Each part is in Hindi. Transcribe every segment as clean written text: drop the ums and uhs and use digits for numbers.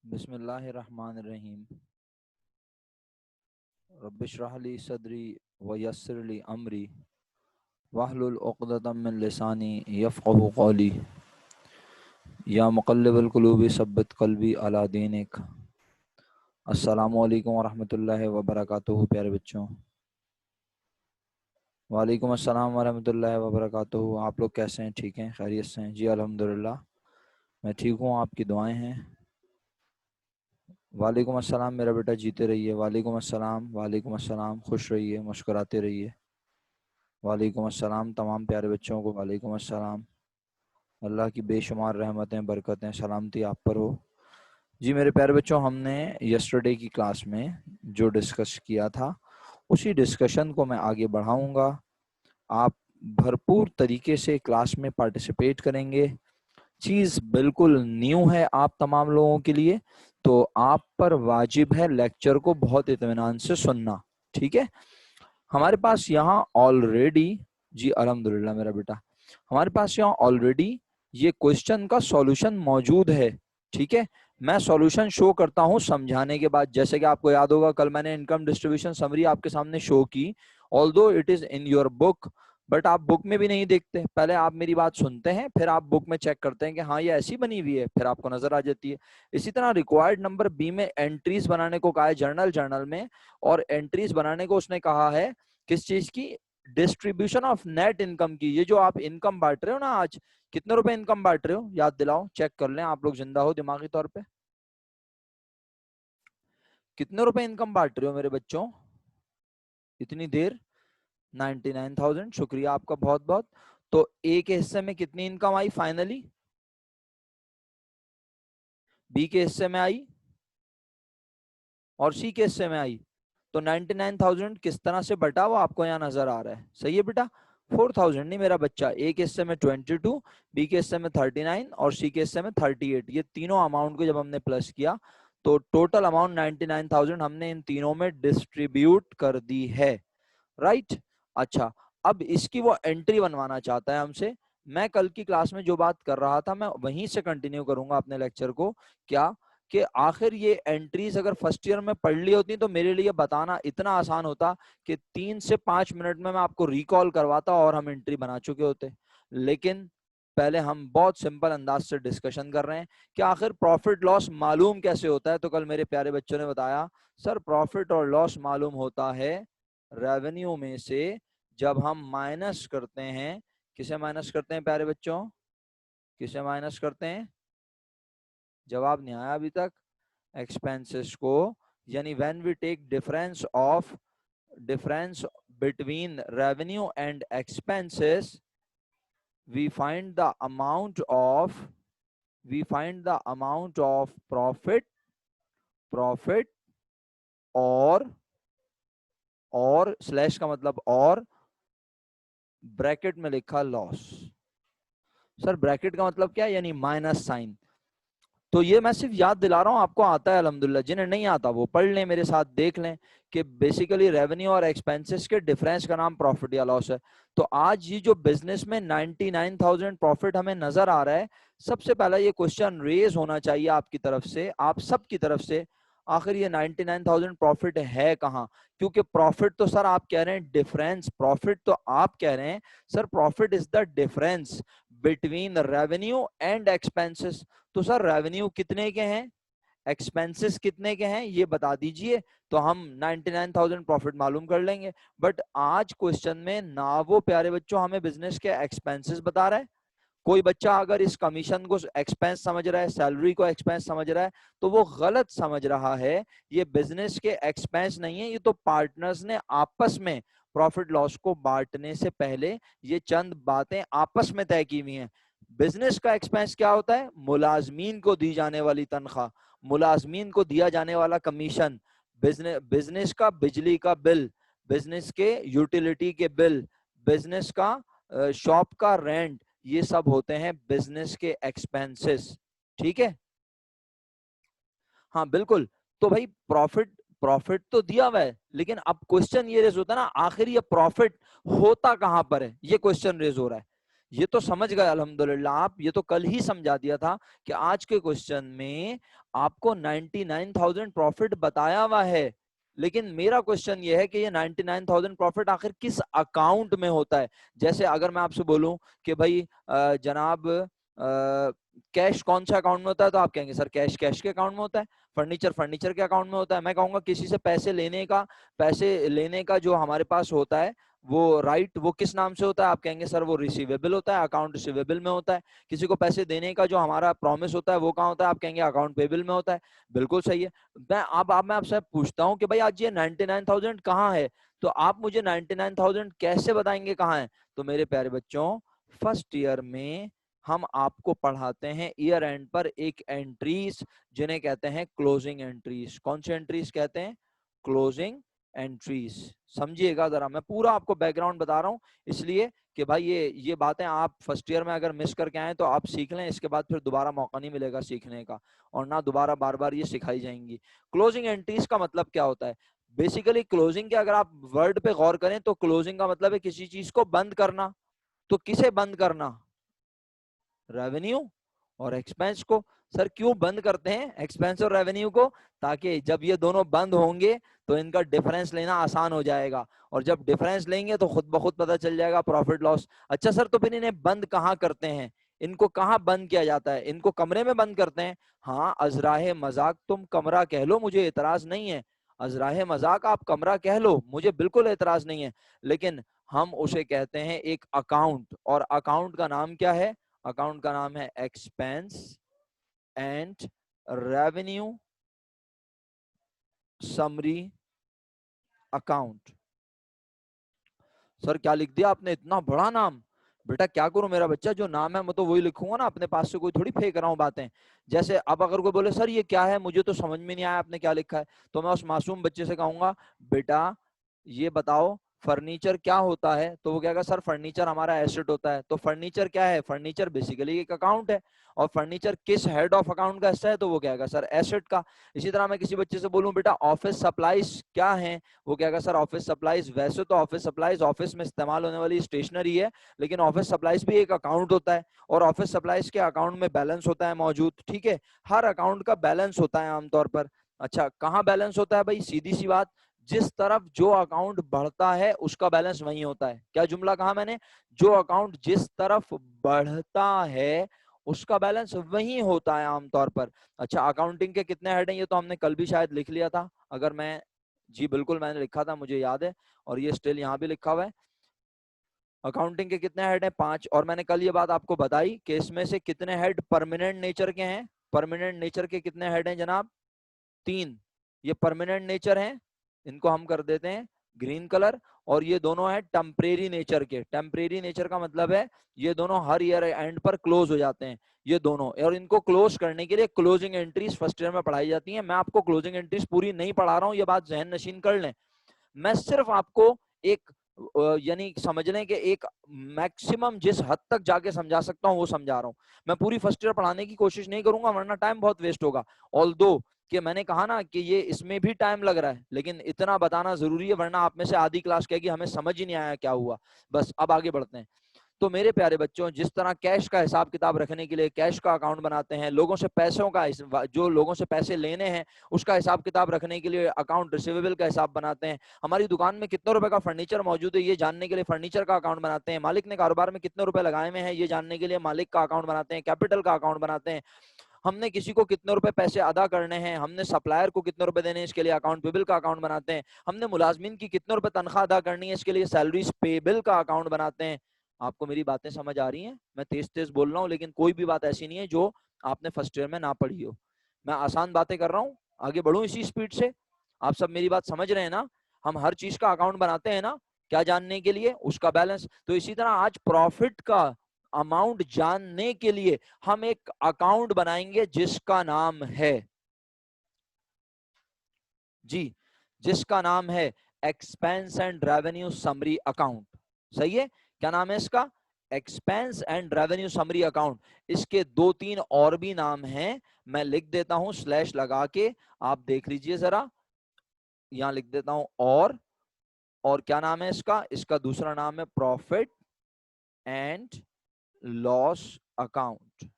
बिस्मिल्लाहिर्रहमानिर्रहीम। रब्बिश्रह ली सदरी व यस्सिर ली अमरी वहलुल उक़दतम मिन लिसानी यफ़क़हू क़ौली। या मुक़ल्लिबल क़ुलूबि सब्बित क़ल्बी अला दीनिक। अस्सलामु अलैकुम व रहमतुल्लाहि व बरकातुहू। प्यारे बच्चों, वालेकुम अस्सलाम व रहमतुल्लाहि व बरकातुहू। आप लोग कैसे हैं? ठीक हैं? खैरियत से हैं? जी अल्हम्दुलिल्लाह, मैं ठीक हूँ। आपकी दुआएं हैं। वालेकुम अस्सलाम मेरा बेटा, जीते रहिए। वालेकुम अस्सलाम, खुश रहिए, मुस्कुराते रहिए। वालेकुम अस्सलाम तमाम प्यारे बच्चों को। वालेकुम अस्सलाम। अल्लाह की बेशुमार रहमतें, बरकतें, सलामती आप पर हो। जी मेरे प्यारे बच्चों, हमने यस्टरडे की क्लास में जो डिस्कस किया था उसी डिस्कशन को मैं आगे बढ़ाऊंगा। आप भरपूर तरीके से क्लास में पार्टिसिपेट करेंगे। चीज़ बिल्कुल न्यू है आप तमाम लोगों के लिए, तो आप पर वाजिब है लेक्चर को बहुत इत्मीनान से सुनना। ठीक है? हमारे पास यहाँ ऑलरेडी, जी अल्हम्दुलिल्लाह मेरा बेटा, हमारे पास यहाँ ऑलरेडी ये क्वेश्चन का सॉल्यूशन मौजूद है। ठीक है, मैं सॉल्यूशन शो करता हूँ समझाने के बाद। जैसे कि आपको याद होगा, कल मैंने इनकम डिस्ट्रीब्यूशन समरी आपके सामने शो की। Although it is in your book, but आप बुक में भी नहीं देखते। पहले आप मेरी बात सुनते हैं, फिर आप बुक में चेक करते हैं कि हाँ ये ऐसी बनी हुई है, फिर आपको नजर आ जाती है। इसी तरह रिक्वायर्ड नंबर बी में एंट्रीज बनाने को कहा है जर्नल में, और एंट्रीज बनाने को उसने कहा है किस चीज की? डिस्ट्रीब्यूशन ऑफ नेट इनकम की। ये जो आप इनकम बांट रहे हो ना, आज कितने रुपए इनकम बांट रहे हो? याद दिलाओ, चेक कर लें आप लोग जिंदा हो दिमागी तौर पे। कितने रुपए इनकम बांट रहे हो मेरे बच्चों इतनी देर? 99,000। शुक्रिया आपका बहुत बहुत। तो ए के हिस्से में कितनी इनकम आई फाइनली? बी के हिस्से में आई और सी के हिस्से में आई। तो 99,000 किस तरह से बटा वो आपको यहाँ नजर आ रहा है। सही है बेटा? 4,000 नहीं मेरा बच्चा। ए के हिस्से में 22, बी के हिस्से में 39 और सी के हिस्से में 38। ये तीनों अमाउंट को जब हमने प्लस किया तो टोटल अमाउंट 99,000 हमने इन तीनों में डिस्ट्रीब्यूट कर दी है। राइट? अच्छा, अब इसकी वो एंट्री बनवाना चाहता है हमसे। मैं कल की क्लास में जो बात कर रहा था मैं वहीं से कंटिन्यू करूंगा अपने लेक्चर को। क्या कि आखिर ये एंट्रीज अगर फर्स्ट ईयर में पढ़ ली होती तो मेरे लिए बताना इतना आसान होता कि 3 से 5 मिनट में मैं आपको रिकॉल करवाता और हम एंट्री बना चुके होते। लेकिन पहले हम बहुत सिंपल अंदाज से डिस्कशन कर रहे हैं कि आखिर प्रॉफिट लॉस मालूम कैसे होता है। तो कल मेरे प्यारे बच्चों ने बताया सर प्रॉफिट और लॉस मालूम होता है रेवेन्यू में से जब हम माइनस करते हैं। किसे माइनस करते हैं प्यारे बच्चों? किसे माइनस करते हैं? जवाब नहीं आया अभी तक। एक्सपेंसेस को, यानी when we take difference between revenue and expenses we find the amount of profit और स्लैश का मतलब और, ब्रैकेट में लिखा लॉस। सर ब्रैकेट का मतलब क्या है? यानी माइनस साइन। तो ये मैं सिर्फ याद दिला रहा हूँ, आपको आता है अल्हम्दुलिल्लाह। जिन्हें नहीं आता वो पढ़ लें, मेरे साथ देख लें कि बेसिकली रेवेन्यू और एक्सपेंसेस के डिफरेंस का नाम प्रॉफिट या लॉस है। तो आज ये जो बिजनेस में 99,000 प्रॉफिट हमें नजर आ रहा है, सबसे पहला ये क्वेश्चन रेज होना चाहिए आपकी तरफ से, आप सब की तरफ से, आखिर ये 99,000 प्रॉफिट है कहाँ? क्योंकि प्रॉफिट तो सर आप कह रहे हैं डिफरेंस, प्रॉफिट तो आप कह रहे हैं sir profit is the difference between revenue and expenses. तो सर रेवेन्यू कितने के हैं, एक्सपेंसेस कितने के हैं, ये बता दीजिए तो हम 99,000 प्रॉफिट मालूम कर लेंगे। बट आज क्वेश्चन में ना वो प्यारे बच्चों हमें बिजनेस के एक्सपेंसेस बता रहा है। कोई बच्चा अगर इस कमीशन को एक्सपेंस समझ रहा है, सैलरी को एक्सपेंस समझ रहा है, तो वो गलत समझ रहा है। ये बिजनेस के एक्सपेंस नहीं है, ये तो पार्टनर्स ने आपस में प्रॉफिट लॉस को बांटने से पहले ये चंद बातें आपस में तय की हुई हैं। बिजनेस का एक्सपेंस क्या होता है? मुलाजमीन को दी जाने वाली तनख्वाह, मुलाजमीन को दिया जाने वाला कमीशन, बिजनेस का बिजली का बिल, बिजनेस के यूटिलिटी के बिल, बिजनेस का शॉप का रेंट, ये सब होते हैं बिजनेस के एक्सपेंसेस। ठीक है? हाँ बिल्कुल। तो भाई प्रॉफिट प्रॉफिट तो दिया हुआ है, लेकिन अब क्वेश्चन ये रेज होता है ना, आखिर ये प्रॉफिट होता कहां पर है, ये क्वेश्चन रेज हो रहा है ये तो समझ गए अल्हम्दुलिल्लाह आप, ये तो कल ही समझा दिया था कि आज के क्वेश्चन में आपको 99,000 प्रॉफिट बताया हुआ है, लेकिन मेरा क्वेश्चन ये है कि ये 99,000 प्रॉफिट आखिर किस अकाउंट में होता है। जैसे अगर मैं आपसे बोलूं कि भाई जनाब कैश कौन सा अकाउंट में होता है, तो आप कहेंगे सर कैश कैश के अकाउंट में होता है, फर्नीचर फर्नीचर के अकाउंट में होता है। मैं कहूंगा किसी से पैसे लेने का जो हमारे पास होता है वो राइट वो किस नाम से होता है, आप कहेंगे सर वो रिसीवेबल होता है, अकाउंट रिसीवेबल में होता है। किसी को पैसे देने का जो हमारा प्रॉमिस होता है वो कहाँ होता है, आप कहेंगे अकाउंट पेबल में होता है। बिल्कुल सही है। मैं आपसे पूछता हूँ कि भाई आज ये 99,000 कहाँ है, तो आप मुझे 99,000 कैसे बताएंगे कहाँ है। तो मेरे प्यारे बच्चों, फर्स्ट ईयर में हम आपको पढ़ाते हैं ईयर एंड पर एक एंट्रीज जिन्हें कहते हैं क्लोजिंग एंट्रीज। कौन सी एंट्रीज कहते हैं, क्लोजिंग एंट्रीज। समझिएगा जरा, मैं पूरा आपको बैकग्राउंड बता रहा हूं इसलिए कि भाई ये बातें आप फर्स्ट ईयर में अगर मिस करके आए तो आप सीख लें, इसके बाद फिर दोबारा मौका नहीं मिलेगा सीखने का, और ना दोबारा बार बार ये सिखाई जाएंगी। क्लोजिंग एंट्रीज का मतलब क्या होता है, बेसिकली क्लोजिंग के अगर आप वर्ड पे गौर करें तो क्लोजिंग का मतलब है किसी चीज को बंद करना। तो किसे बंद करना, रेवेन्यू और एक्सपेंस को। सर क्यों बंद करते हैं एक्सपेंस और रेवेन्यू को, ताकि जब ये दोनों बंद होंगे तो इनका डिफरेंस लेना आसान हो जाएगा, और जब डिफरेंस लेंगे तो खुद ब खुद पता चल जाएगा प्रॉफिट लॉस। अच्छा सर, तो फिर इन्हें बंद कहाँ करते हैं, इनको कहाँ बंद किया जाता है, इनको कमरे में बंद करते हैं। हाँ अजराहे मजाक तुम कमरा कह लो, मुझे एतराज नहीं है, अजराहे मजाक आप कमरा कह लो, मुझे बिल्कुल एतराज नहीं है, लेकिन हम उसे कहते हैं एक अकाउंट, और अकाउंट का नाम क्या है, अकाउंट का नाम है expense and revenue summary account. Sir क्या लिख दिया आपने, इतना बड़ा नाम। बेटा क्या करूं, मेरा बच्चा जो नाम है मैं तो वही लिखूंगा ना, अपने पास से कोई थोड़ी फेंक रहा हूं बातें। जैसे अब अगर कोई बोले सर ये क्या है, मुझे तो समझ में नहीं आया आपने क्या लिखा है, तो मैं उस मासूम बच्चे से कहूंगा बेटा ये बताओ फर्नीचर क्या होता है, तो वो कहेगा सर फर्नीचर हमारा एसेट होता है। तो फर्नीचर क्या है, फर्नीचर बेसिकली एक अकाउंट है, और फर्नीचर किस हेड ऑफ अकाउंट का हिस्सा है, तो वो कहेगा सर एसेट का। इसी तरह मैं किसी बच्चे से बोलूं बेटा ऑफिस सप्लाईज क्या है, वो कहेगा सर ऑफिस सप्लाईज, वैसे तो ऑफिस सप्लाईज ऑफिस में इस्तेमाल होने वाली स्टेशनरी है, लेकिन ऑफिस सप्लाईज भी एक अकाउंट होता है, और ऑफिस सप्लाईज के अकाउंट में बैलेंस होता है मौजूद। ठीक है, हर अकाउंट का बैलेंस होता है आमतौर पर। अच्छा कहाँ बैलेंस होता है भाई, सीधी सी बात, जिस तरफ जो अकाउंट बढ़ता है उसका बैलेंस वही होता है। क्या जुमला कहा मैंने, जो अकाउंट जिस तरफ बढ़ता है उसका बैलेंस वही होता है आमतौर पर। अच्छा अकाउंटिंग के कितने हेड हैं, ये तो हमने कल भी शायद लिख लिया था, अगर मैं, जी बिल्कुल मैंने लिखा था, मुझे याद है, और ये स्टिल यहाँ भी लिखा हुआ है। अकाउंटिंग के कितने हेड हैं, 5, और मैंने कल ये बात आपको बताई कि इसमें से कितने हेड परमानेंट नेचर के हैं, परमानेंट नेचर के कितने हेड हैं जनाब, 3। ये परमानेंट नेचर हैं, इनको हम कर देते हैं ग्रीन कलर, और ये दोनों हैं टेम्परेरी नेचर के। टेम्परेरी नेचर का मतलब है ये दोनों हर ईयर एंड पर क्लोज हो जाते हैं ये दोनों, और इनको क्लोज करने के लिए क्लोजिंग एंट्रीज फर्स्ट ईयर में पढ़ाई जाती हैं। मैं आपको क्लोजिंग एंट्रीज पूरी नहीं पढ़ा रहा हूँ, ये बात जहन नशीन कर लें। मैं सिर्फ आपको एक यानी समझ लें कि एक मैक्सिमम जिस हद तक जाके समझा सकता हूँ वो समझा रहा हूँ। मैं पूरी फर्स्ट ईयर पढ़ाने की कोशिश नहीं करूंगा वरना टाइम बहुत वेस्ट होगा। ऑल्दो कि मैंने कहा ना कि ये इसमें भी टाइम लग रहा है, लेकिन इतना बताना जरूरी है वरना आप में से आधी क्लास कहेगी हमें समझ ही नहीं आया क्या हुआ। बस अब आगे बढ़ते हैं। तो मेरे प्यारे बच्चों, जिस तरह कैश का हिसाब किताब रखने के लिए कैश का अकाउंट बनाते हैं, लोगों से पैसों का, जो लोगों से पैसे लेने हैं उसका हिसाब किताब रखने के लिए अकाउंट रिसीवेबल का हिसाब बनाते हैं, हमारी दुकान में कितने रुपए का फर्नीचर मौजूद है ये जानने के लिए फर्नीचर का अकाउंट बनाते हैं, मालिक ने कारोबार में कितने रुपए लगाए हुए हैं ये जानने के लिए मालिक का अकाउंट बनाते हैं, कैपिटल का अकाउंट बनाते हैं, हमने किसी को कितने रुपए पैसे अदा करने हैं, हमने सप्लायर को कितने रुपए देने हैं इसके लिए अकाउंट पेबल का अकाउंट बनाते हैं, हमने मुलाजमीन की कितने रुपए तनख्वाह अदा करनी है इसके लिए सैलरीज पेबल का अकाउंट बनाते हैं। आपको मेरी बातें समझ आ रही हैं, मैं तेज तेज बोल रहा हूँ लेकिन कोई भी बात ऐसी नहीं है जो आपने फर्स्ट ईयर में ना पढ़ी हो। मैं आसान बातें कर रहा हूँ, आगे बढ़ू इसी स्पीड से। आप सब मेरी बात समझ रहे हैं ना, हम हर चीज का अकाउंट बनाते हैं ना, क्या जानने के लिए, उसका बैलेंस। तो इसी तरह आज प्रॉफिट का अमाउंट जानने के लिए हम एक अकाउंट बनाएंगे जिसका नाम है, जी, जिसका नाम है expense and revenue summary account. सही है, क्या नाम है इसका, expense and revenue summary account. इसके 2-3 और भी नाम हैं, मैं लिख देता हूं स्लैश लगा के, आप देख लीजिए जरा, यहां लिख देता हूं। और क्या नाम है इसका, इसका दूसरा नाम है प्रॉफिट एंड लॉस अकाउंट।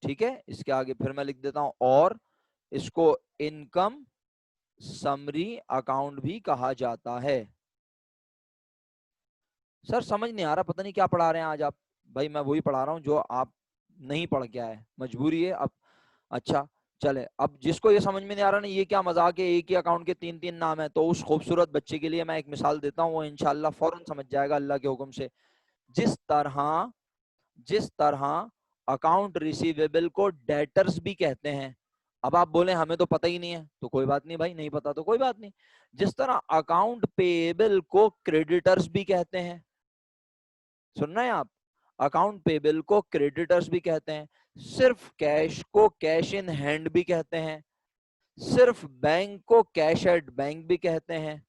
ठीक है, इसके आगे फिर मैं लिख देता हूं, और इसको इनकम समरी अकाउंट भी कहा जाता है। सर समझ नहीं आ रहा, पता नहीं क्या पढ़ा रहे हैं आज आप। भाई मैं वही पढ़ा रहा हूँ जो आप नहीं पढ़ के आए, मजबूरी है अब। अच्छा चले, अब जिसको ये समझ में नहीं आ रहा ना, ये क्या मजाक है, एक ही अकाउंट के तीन तीन नाम है, तो उस खूबसूरत बच्चे के लिए मैं एक मिसाल देता हूँ, वो इंशाल्लाह फौरन समझ जाएगा अल्लाह के हुक्म से। जिस तरह अकाउंट रिसीवेबल को डेटर्स भी कहते हैं। अब आप बोले हमें तो पता ही नहीं है, तो कोई बात नहीं भाई, नहीं पता तो कोई बात नहीं। जिस तरह अकाउंट पेएबल को क्रेडिटर्स भी कहते हैं, सुन रहे हैं आप, अकाउंट पेबल को क्रेडिटर्स भी कहते हैं, सिर्फ कैश को कैश इन हैंड भी कहते हैं, सिर्फ बैंक को कैश एट बैंक भी कहते हैं।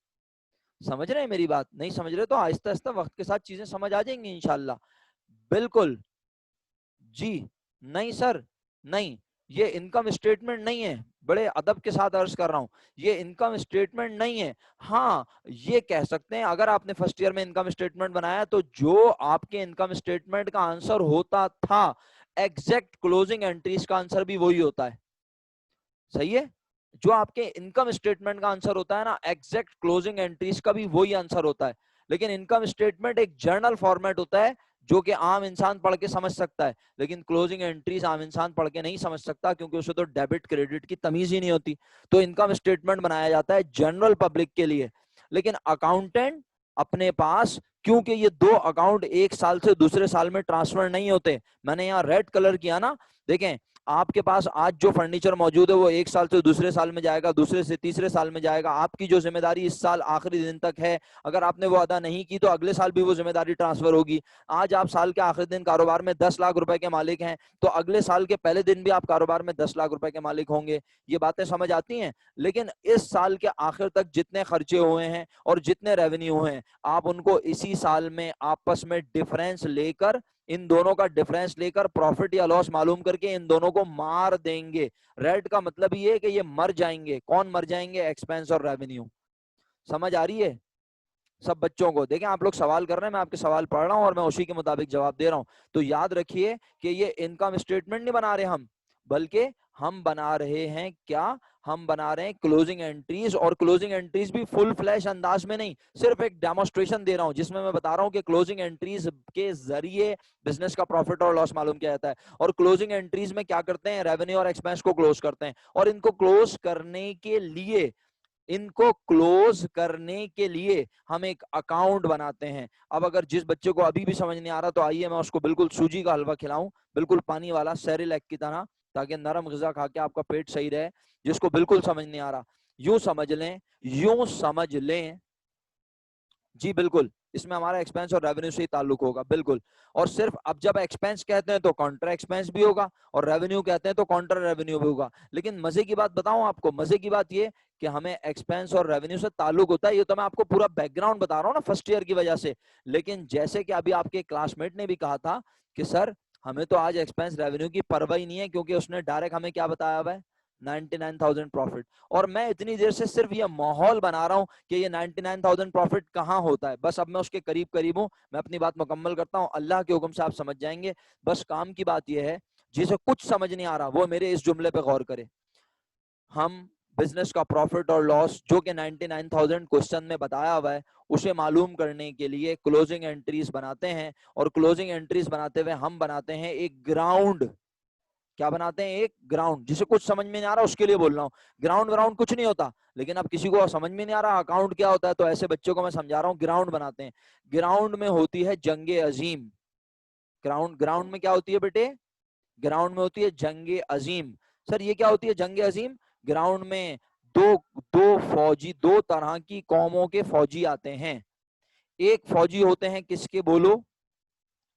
समझ रहे हैं मेरी बात? नहीं समझ रहे तो आहिस्ता आहिस्ता वक्त के साथ चीजें समझ आ जाएंगी इंशाल्लाह। बिल्कुल जी। नहीं सर, नहीं, ये इनकम स्टेटमेंट नहीं है, बड़े अदब के साथ अर्ज कर रहा हूं, ये इनकम स्टेटमेंट नहीं है। हाँ ये कह सकते हैं, अगर आपने फर्स्ट ईयर में इनकम स्टेटमेंट बनाया तो जो आपके इनकम स्टेटमेंट का आंसर होता था, एग्जैक्ट क्लोजिंग एंट्रीज का आंसर भी वही होता है। सही है, जो आपके इनकम स्टेटमेंट का आंसर होता है ना, एग्जैक्ट क्लोजिंग एंट्रीज का भी वही आंसर होता है। लेकिन इनकम स्टेटमेंट एक जर्नल फॉर्मेट होता है जो कि आम इंसान पढ़ के समझ सकता है, लेकिन क्लोजिंग एंट्रीज आम इंसान पढ़ के नहीं समझ सकता, क्योंकि उसे तो डेबिट क्रेडिट की तमीज ही नहीं होती। तो इनकम स्टेटमेंट बनाया जाता है जनरल पब्लिक के लिए। लेकिन अकाउंटेंट अपने पास, क्योंकि ये दो अकाउंट एक साल से दूसरे साल में ट्रांसफर नहीं होते, मैंने यहाँ रेड कलर किया ना, देखें आपके पास आज जो फर्नीचर मौजूद है वो एक साल से दूसरे साल में जाएगा, दूसरे से तीसरे साल में जाएगा। आपकी जो जिम्मेदारी इस साल आखिरी दिन तक है, अगर आपने वो अदा नहीं की तो अगले साल भी वो जिम्मेदारी ट्रांसफर होगी। आज आप साल के आखिरी दिन कारोबार में 10 लाख रुपए के मालिक हैं, तो अगले साल के पहले दिन भी आप कारोबार में 10 लाख रुपए के मालिक होंगे। ये बातें समझ आती हैं? लेकिन इस साल के आखिर तक जितने खर्चे हुए हैं और जितने रेवेन्यू हैं, आप उनको इसी साल में आपस में डिफरेंस लेकर, इन दोनों का डिफरेंस लेकर प्रॉफिट या लॉस मालूम करके इन दोनों को मार देंगे। रेड का मतलब ये है कि ये मर जाएंगे। कौन मर जाएंगे? एक्सपेंस और रेवेन्यू। समझ आ रही है सब बच्चों को? देखें आप लोग सवाल कर रहे हैं, मैं आपके सवाल पढ़ रहा हूं और मैं उसी के मुताबिक जवाब दे रहा हूं। तो याद रखिए कि ये इनकम स्टेटमेंट नहीं बना रहे हम, बल्कि हम बना रहे हैं क्या, हम बना रहे हैं क्लोजिंग एंट्रीज। और क्लोजिंग एंट्रीज भी फुल फ्लैश अंदाज में नहीं, सिर्फ एक डेमोस्ट्रेशन दे रहा हूं जिसमें मैं बता रहा हूं कि क्लोजिंग एंट्रीज के जरिए बिजनेस का प्रॉफिट और लॉस मालूम किया जाता है। और क्लोजिंग एंट्रीज में क्या करते हैं? रेवेन्यू और एक्सपेंस को क्लोज करते हैं। और इनको क्लोज करने के लिए, इनको क्लोज करने के लिए हम एक अकाउंट बनाते हैं। अब अगर जिस बच्चे को अभी भी समझ नहीं आ रहा तो आइए मैं उसको बिल्कुल सूजी का हलवा खिलाऊं, बिल्कुल पानी वाला, सेरेलैक की तरह, ताकि नरम ग़िज़ा खा के आपका पेट सही रहे। जिसको बिल्कुल समझ नहीं आ रहा, यूं समझ लें, यूं समझ लें जी, बिल्कुल इसमें हमारा एक्सपेंस और रेवेन्यू से ही ताल्लुक होगा, बिल्कुल। और सिर्फ अब जब एक्सपेंस कहते हैं तो काउंटर एक्सपेंस भी होगा, और रेवेन्यू कहते हैं तो काउंटर रेवेन्यू भी होगा। लेकिन मजे की बात बताऊं आपको, मजे की बात ये कि हमें एक्सपेंस और रेवेन्यू से ताल्लुक होता है। ये तो मैं आपको पूरा बैकग्राउंड बता रहा हूँ ना फर्स्ट ईयर की वजह से। लेकिन जैसे कि अभी आपके क्लासमेट ने भी कहा था कि सर हमें तो आज एक्सपेंस रेवेन्यू की परवाह ही नहीं है, क्योंकि उसने डायरेक्ट हमें क्या बताया हुआ है, 99,000 प्रॉफिट। और मैं इतनी देर से सिर्फ ये माहौल बना रहा हूं कि ये 99,000 प्रॉफिट कहां होता है। बस अब मैं उसके करीब करीब हूं, मैं अपनी बात मुकम्मल करता हूं, अल्लाह के हुक्म से आप समझ जाएंगे। बस काम की बात यह है, जिसे कुछ समझ नहीं आ रहा वो मेरे इस जुमले पे गौर करे। हम बिजनेस का प्रॉफिट और लॉस जो कि 99,000 क्वेश्चन में बताया हुआ है, उसे मालूम करने के लिए क्लोजिंग एंट्रीज बनाते हैं। और क्लोजिंग एंट्रीज बनाते हुए हम बनाते हैं एक ग्राउंड। क्या बनाते हैं? एक ग्राउंड। जिसे कुछ समझ में नहीं आ रहा उसके लिए बोल रहा हूँ, ग्राउंड ग्राउंड कुछ नहीं होता। लेकिन अब किसी को समझ में नहीं आ रहा अकाउंट क्या होता है, तो ऐसे बच्चों को मैं समझा रहा हूँ, ग्राउंड बनाते हैं। ग्राउंड में होती है जंगे अजीम। ग्राउंड, ग्राउंड में क्या होती है बेटे? ग्राउंड में होती है जंगे अजीम। सर ये क्या होती है जंगे अजीम? ग्राउंड में दो दो फौजी, दो तरह की कौमों के फौजी आते हैं। एक फौजी होते हैं किसके बोलो?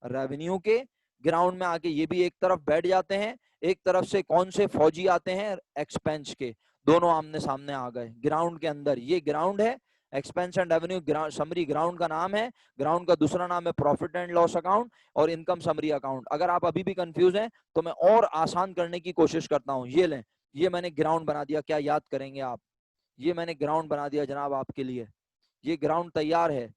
रेवेन्यू के। ग्राउंड में आके ये भी एक तरफ बैठ जाते हैं। एक तरफ से कौन से फौजी आते हैं? एक्सपेंस के। दोनों आमने सामने आ गए ग्राउंड के अंदर। ये ग्राउंड है। Expense and revenue summary ground का नाम है। ग्राउंड का दूसरा नाम है प्रॉफिट एंड लॉस अकाउंट और इनकम समरी अकाउंट। अगर आप अभी भी कंफ्यूज हैं तो मैं और आसान करने की कोशिश करता हूं। ये लें, ये मैंने ग्राउंड बना दिया। क्या याद करेंगे आप? ये मैंने ग्राउंड बना दिया जनाब आपके लिए। ये ग्राउंड तैयार है।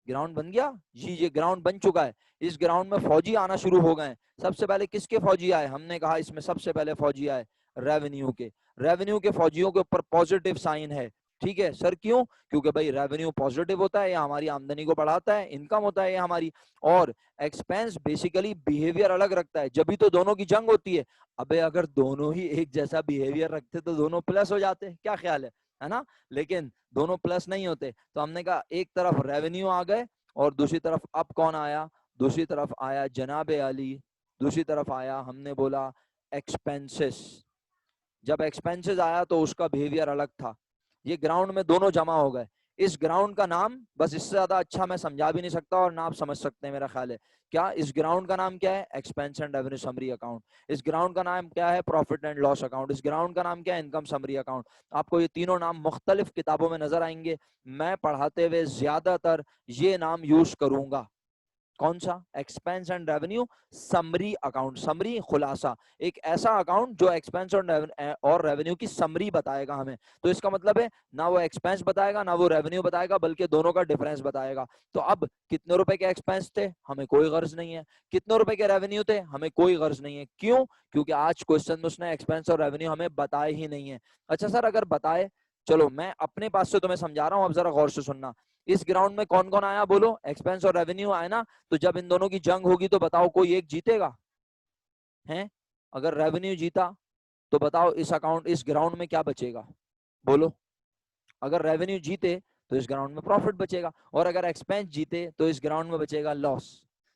ग्राउंड बन गया जी, ये ग्राउंड बन चुका है। इस ग्राउंड में फौजी आना शुरू हो गए। सबसे पहले किसके फौजी आए? हमने कहा इसमें सबसे पहले फौजी आए रेवेन्यू के। रेवेन्यू के फौजियों के ऊपर पॉजिटिव साइन है। ठीक है सर, क्यों? क्योंकि भाई रेवेन्यू पॉजिटिव होता है, ये हमारी आमदनी को बढ़ाता है, इनकम होता है ये हमारी। और एक्सपेंस बेसिकली बिहेवियर अलग रखता है, जब भी तो दोनों की जंग होती है। अबे अगर दोनों ही एक जैसा बिहेवियर रखते तो दोनों प्लस हो जाते, क्या ख्याल है ना? लेकिन दोनों प्लस नहीं होते। तो हमने कहा एक तरफ रेवेन्यू आ गए और दूसरी तरफ अब कौन आया? दूसरी तरफ आया जनाब अली, दूसरी तरफ आया हमने बोला एक्सपेंसेस। जब एक्सपेंसेस आया तो उसका बिहेवियर अलग था। ये ग्राउंड में दोनों जमा हो गए। इस ग्राउंड का नाम, बस इससे ज्यादा अच्छा मैं समझा भी नहीं सकता और ना आप समझ सकते हैं मेरा ख्याल है। क्या इस ग्राउंड का नाम क्या है? Expense and revenue summary account. इस ग्राउंड का नाम क्या है? Profit and loss account. इस ग्राउंड का नाम क्या है? Income summary account. आपको ये तीनों नाम मुख्तलिफ किताबों में नजर आएंगे। मैं पढ़ाते हुए ज्यादातर ये नाम यूज करूंगा। कौन सा? Expense and revenue summary account. Summary खुलासा, एक ऐसा अकाउंट जो एक्सपेंस और रेवेन्यू की समरी बताएगा हमें। तो इसका मतलब है ना वो एक्सपेंस बताएगा ना वो रेवेन्यू बताएगा, बल्कि दोनों का डिफरेंस बताएगा। तो अब कितने रुपए के एक्सपेंस थे हमें कोई गर्ज नहीं है, कितने रुपए के रेवेन्यू थे हमें कोई गर्ज नहीं है। क्यों? क्योंकि आज क्वेश्चन में उसने एक्सपेंस और रेवेन्यू हमें बताए ही नहीं है। अच्छा सर अगर बताए, चलो मैं अपने पास से तुम्हें समझा रहा हूं, अब जरा गौर से सुनना। इस ग्राउंड में कौन कौन आया बोलो? एक्सपेंस और रेवेन्यू आए ना। तो जब इन दोनों की जंग होगी तो बताओ कोई एक जीतेगा? हैं? अगर रेवेन्यू जीता तो बताओ इस ग्राउंड में क्या बचेगा? बोलो। अगर रेवेन्यू जीते तो इस ग्राउंड में प्रॉफिट बचेगा, और अगर एक्सपेंस जीते तो इस ग्राउंड में बचेगा लॉस।